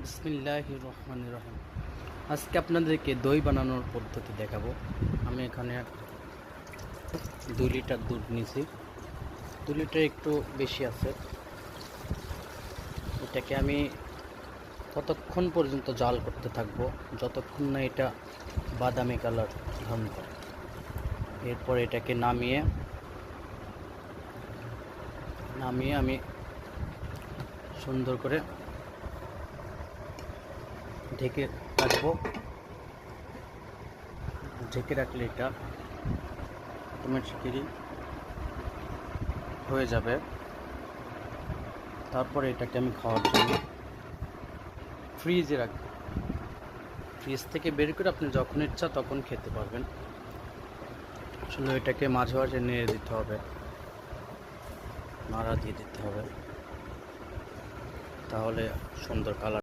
বিসমিল্লাহির রহমানির রহিম। আজকে আপনাদেরকে দই বানানোর পদ্ধতি দেখাবো। আমি এখানে 2 লিটার দুধ নিয়েছি। 2 লিটার একটু বেশি আছে। এটাকে আমি ততক্ষণ পর্যন্ত জাল করতে থাকবো যতক্ষণ না এটা বাদামি কালার ধারণ করে। এরপর এটাকে নামিয়ে আমি সুন্দর করে ঢেকে রাখবো। ঢেকে রাখলে এটা অটোমেটিক্যালি হয়ে যাবে। তারপরে এটাকে আমি খাওয়ার জন্য ফ্রিজে রাখবো। ফ্রিজ থেকে বের করে আপনি যখন ইচ্ছা তখন খেতে পারবেন। আসলে এটাকে মাঝে মাঝে নেড়ে দিতে হবে, নাড়া দিয়ে দিতে হবে, তাহলে সুন্দর কালার